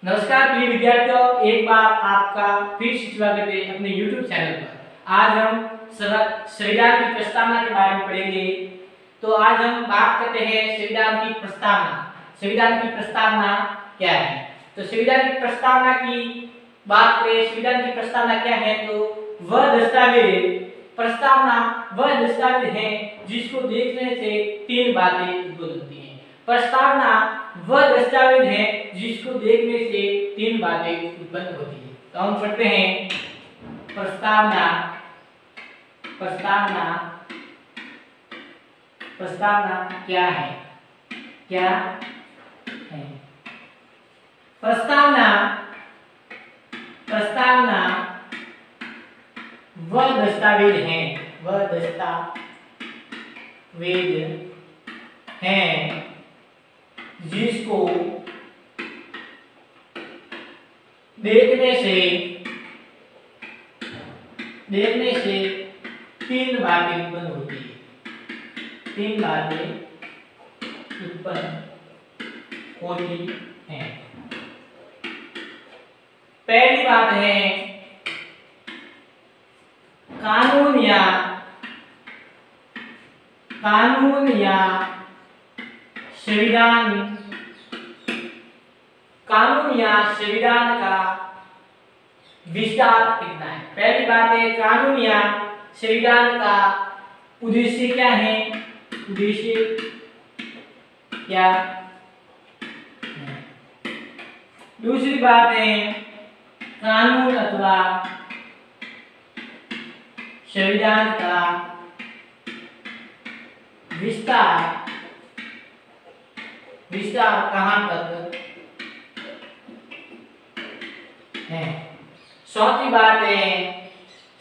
नमस्कार प्रिय विद्यार्थियों, एक बार आपका फिर से स्वागत है अपने YouTube चैनल पर। आज हम संविधान की प्रस्तावना के बारे में पढ़ेंगे। तो आज हम बात करते हैं संविधान की प्रस्तावना। संविधान की प्रस्तावना क्या है? तो संविधान की प्रस्तावना की बात करें, संविधान की प्रस्तावना क्या है? तो वह दस्तावेज प्रस्तावना वह दस्तावेज है जिसको देखने से तीन बातें उत्पन्न होती हैं। प्रस्तावना वह दस्तावेज है जिसको देखने से तीन बातें उत्पन्न होती है। तो हम पढ़ते हैं प्रस्तावना। प्रस्तावना प्रस्तावना क्या है? क्या है प्रस्तावना? प्रस्तावना वह दस्तावेज है, वह दस्तावेज है जिसको देखने से तीन बातें उत्पन्न होती है। तीन बातें उत्पन्न होती हैं। पहली बात है कानून या संविधान। कानून या संविधान का विस्तार कितना है? पहली बात है कानून या संविधान का उद्देश्य क्या है? उद्देश्य क्या है? दूसरी बात है कानून अथवा संविधान का विस्तार कहां तक है? चौथी बात है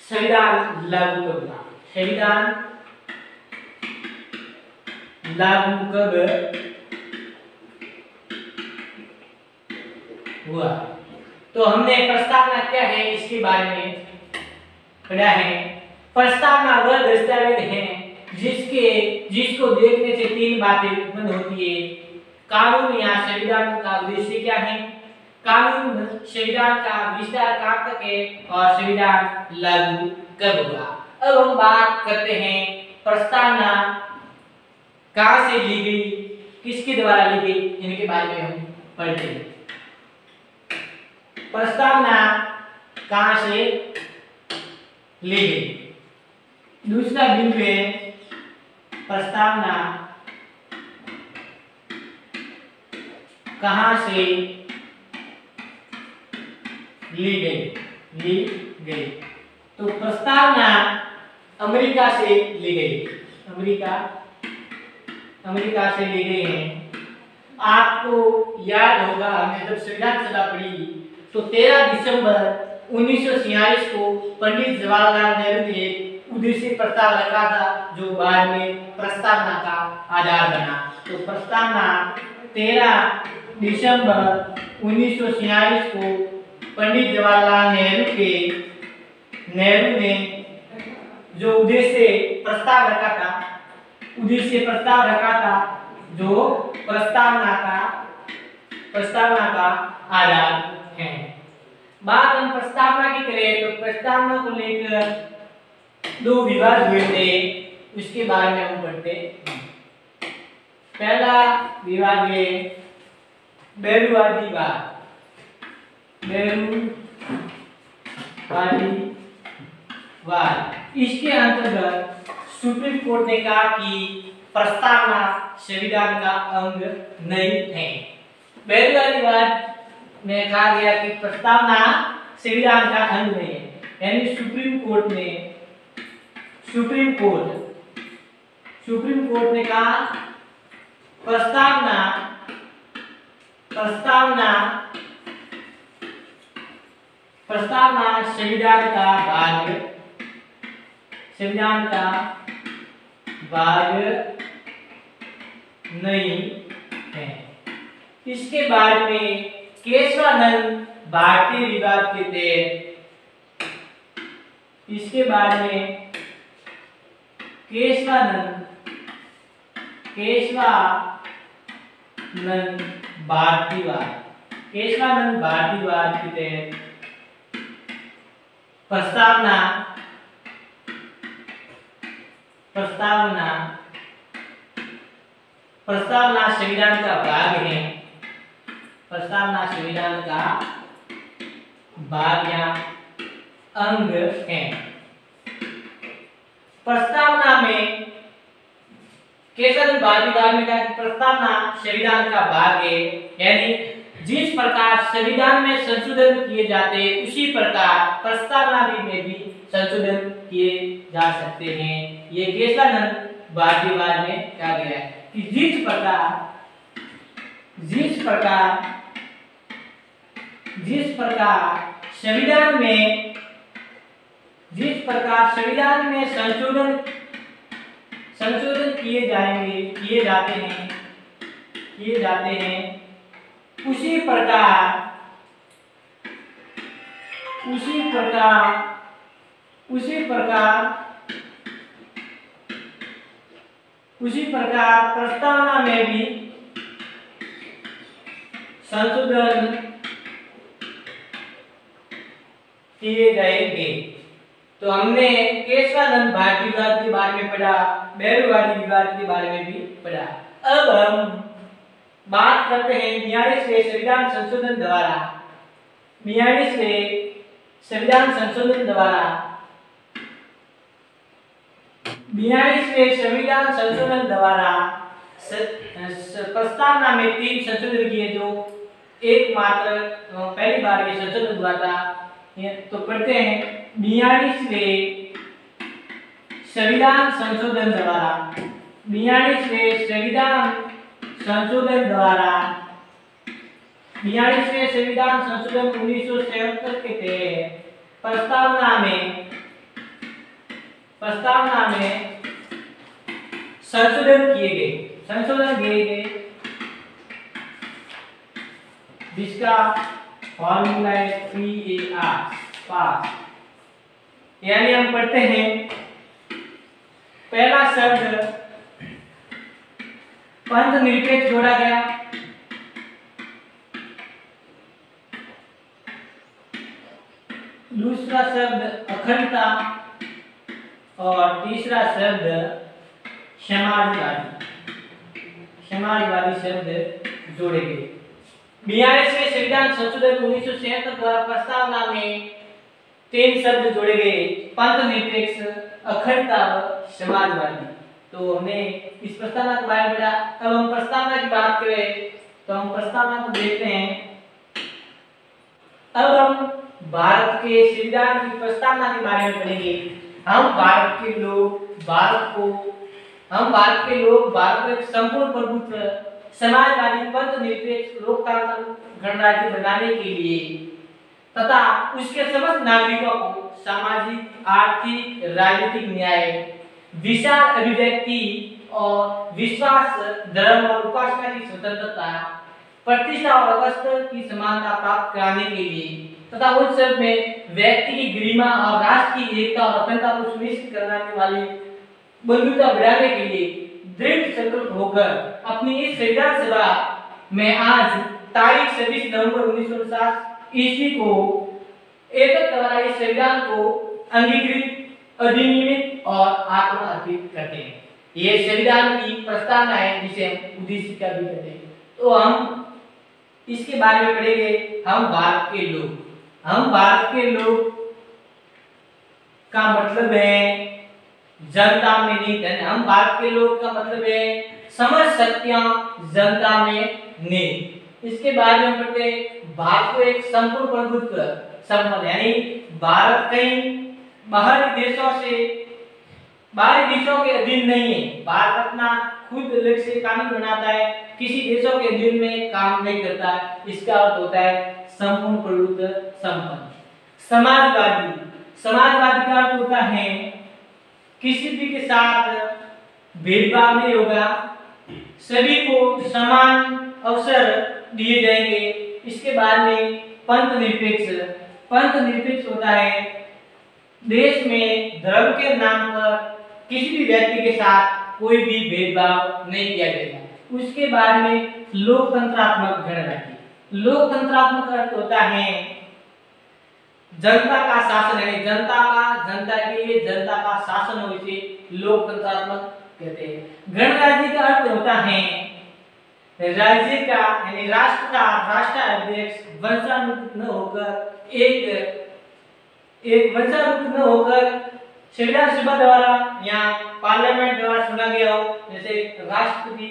संविधान लागू कब हुआ? संविधान लागू कब हुआ? तो हमने प्रस्तावना क्या है इसके बारे में पढ़ा है। प्रस्तावना वह दस्तावेज है जिसको देखने से तीन बातें उत्पन्न होती है। कानून या संविधान का उद्देश्य क्या है? कानून संविधान का विस्तार कब तक है? और संविधान लागू कब होगा? अब हम बात करते हैं प्रस्तावना कहां से ली गई, किसके द्वारा ली गई, इनके बारे में हम पढ़ते हैं। प्रस्तावना कहां से ली गई? दूसरा बिंदु है प्रस्तावना कहां से ली गई। तो प्रस्तावना अमेरिका से ली गई। अमेरिका से ली गई है। आपको याद होगा हमने जब संविधान सभा पढ़ी तो 13 दिसंबर 1946 को पंडित जवाहरलाल नेहरू ने उद्देश्य प्रस्ताव रखा था जो बाद में प्रस्तावना का आधार बना। तो प्रस्तावना 13 दिसंबर 1946 को पंडित जवाहरलाल नेहरू ने जो उद्देश्य प्रस्ताव रखा था जो प्रस्तावना का आधार है। बात हम प्रस्तावना की करें तो प्रस्तावना को लेकर दो विवाद हुए थे, उसके बारे में हम पढ़ते हैं। पहला विवाद है बेरुवादीवाद। इसके अंतर्गत सुप्रीम कोर्ट ने कहा कि प्रस्तावना संविधान का अंग नहीं है। बेरुवादीवाद में कहा गया कि प्रस्तावना संविधान का अंग नहीं है, यानी सुप्रीम कोर्ट ने कहा प्रस्तावना संविधान का भाग नहीं है। इसके बाद में केशवानंद भारतीय विवाद के तहत केशवानंद भारतीयवाद केशवानंद भारद्वाज के तहत प्रस्तावना प्रस्तावना प्रस्तावना संविधान का भाग है। प्रस्तावना संविधान का भाग या अंग है। प्रस्तावना में केशवानंद भारद्वाज ने कहा कि प्रस्तावना संविधान का भाग है, यानी जिस प्रकार संविधान में संशोधन किए जाते हैं उसी प्रकार प्रस्तावना में भी संशोधन किए जा सकते हैं। ये केशवानंद भारद्वाज में कहा गया है कि जिस प्रकार संविधान में संशोधन किए जाते हैं उसी प्रकार प्रस्तावना में भी संशोधन किए जाएंगे। तो हमने केशवानंद भारद्वाज के बारे में पढ़ा, बहुवादी विवाद के बारे में भी पढ़ा। अब हम बात करते हैं 42वें संविधान संशोधन द्वारा 42वें संविधान संशोधन द्वारा प्रस्तावना में 3 संशोधन किए, जो एकमात्र पहली बार ये संशोधन हुआ था। तो पढ़ते हैं 42वें संविधान संशोधन द्वारा 42वें संविधान संशोधन 1977 के तहत प्रस्तावना में संशोधन किए गए जिसका फॉर्मूला है 3AR पास। यानी हम पढ़ते हैं पहला शब्द पंथ निरपेक्ष जोड़ा गया, दूसरा शब्द अखंडता और तीसरा शब्द समाजवादी शब्द जोड़े गए। 42वें संविधान संशोधन 1977 द्वारा प्रस्तावना में 3 शब्द जोड़े गए, पंथ निरपेक्ष, अखंडता और समाजवादी। तो हमने इस प्रस्तावना के बारे में पढ़ा। अब हम प्रस्तावना की बात करें तो हम प्रस्तावना को देखते हैं। अब हम भारत के संविधान की प्रस्तावना के बारे में पढ़ेंगे। हम भारत के लोग भारत को एक संपूर्ण प्रभुत्व, समाजवादी, पंथ निरपेक्ष, लोकतांत्रिक गणराज्य बनाने के लिए तथा उसके समस्त नागरिकों को सामाजिक, आर्थिक, राजनीतिक न्याय, विचार अभिव्यक्ति और विश्वास, धर्म और उपासना की स्वतंत्रता, प्रतिष्ठा और अवस्था की समानता प्राप्त कराने के लिए तथा उन सब में व्यक्ति की गरिमा और राष्ट्र की एकता और अखंडता को सुनिश्चित कराने वाली बंधुता बढ़ाने के लिए दृढ़ संकल्प होकर अपनी इस संविधान सभा में आज तारीख 26 नवंबर 1959 ईस्वी को एकत्र द्वारा इस संविधान को अंगीकृत, अधिनियमित और आत्मा अर्पित करते हैं। ये संविधान की प्रस्तावना है जिसे हम उद्देशिका भी कहते हैं। तो हम इसके बारे में पढ़ेंगे। हम भारत के लोग का मतलब है जनता में निहित। हम भारत के लोग का मतलब है समझ शक्तियां जनता में निहित। इसके बाद में पढ़ते हैं भारत को एक संपूर्ण प्रभुत्व संपन्न, यानी भारत कहीं बाहरी देशों के अधीन नहीं है। भारत अपना खुद अलग से कानून बनाता है, किसी देशों के अधीन में काम नहीं करता। इसका अर्थ होता है संपूर्ण प्रभुत्व संपन्न। समाजवादी का अर्थ होता है किसी भी के साथ भेदभाव नहीं होगा, सभी को समान अवसर दिए जाएंगे। इसके बाद में पंथ निरपेक्ष होता है देश में धर्म के नाम पर किसी भी व्यक्ति के साथ कोई भी भेदभाव नहीं किया जाएगा। उसके बाद में लोकतंत्रात्मक गणराज्य। लोकतंत्रात्मक अर्थ होता है जनता का शासन, यानी जनता के लिए जनता का शासन हो, इसे लोकतंत्रात्मक कहते हैं। गणराज्य का अर्थ होता है राज्य का यानी राष्ट्र का राष्ट्राध्यक्ष वंशानुगत न होकर एक वंशानुगत न होकर संविधान सभा द्वारा या पार्लियामेंट द्वारा चुना गया हो, जैसे राष्ट्रपति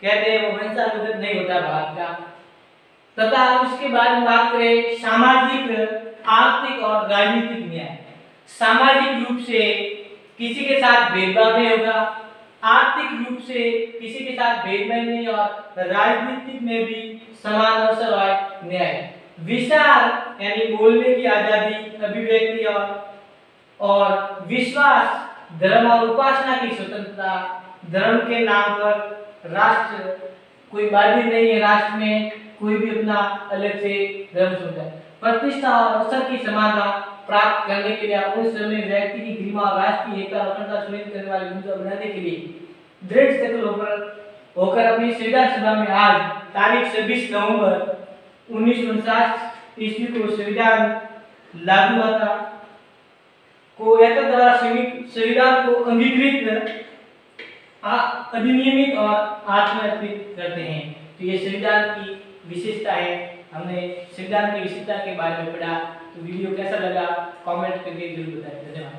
कहते हैं वो वंशानुगत नहीं होता भारत का। तथा उसके बाद हम बात करें सामाजिक, आर्थिक और राजनीतिक न्याय। सामाजिक रूप से किसी के साथ भेदभाव नहीं होगा, आर्थिक रूप से किसी के साथ भेदभाव नहीं, और राजनीतिक में भी समान अवसर और न्याय। विचार यानी बोलने की आजादी, अभिव्यक्ति और विश्वास, धर्म और उपासना की स्वतंत्रता। धर्म के नाम पर राष्ट्र कोई बाधित नहीं है, राष्ट्र में कोई भी अपना अलग से धर्म चुनता है। प्रतिष्ठा और अवसर की समानता प्राप्त करने के लिए उस समय व्यक्ति की गरिमा और राष्ट्रीय एकता और अखंडता सुनिश्चित करने वाले मुद्दों को बनाने के लिए दृढ़ संकल्प होकर अपनी संविधान सभा में आज तारीख 26 नवंबर 1949 ईस्वी को संविधान लागू हुआ था, को एकता द्वारा संविधान को अंगीकृत, अधिनियमित और आत्मनिर्भर करते हैं। तो ये संविधान की विशेषता है। हमने संविधान की विशेषता के बारे में पढ़ा। तो वीडियो कैसा लगा कमेंट करके जरूर बताएं। धन्यवाद।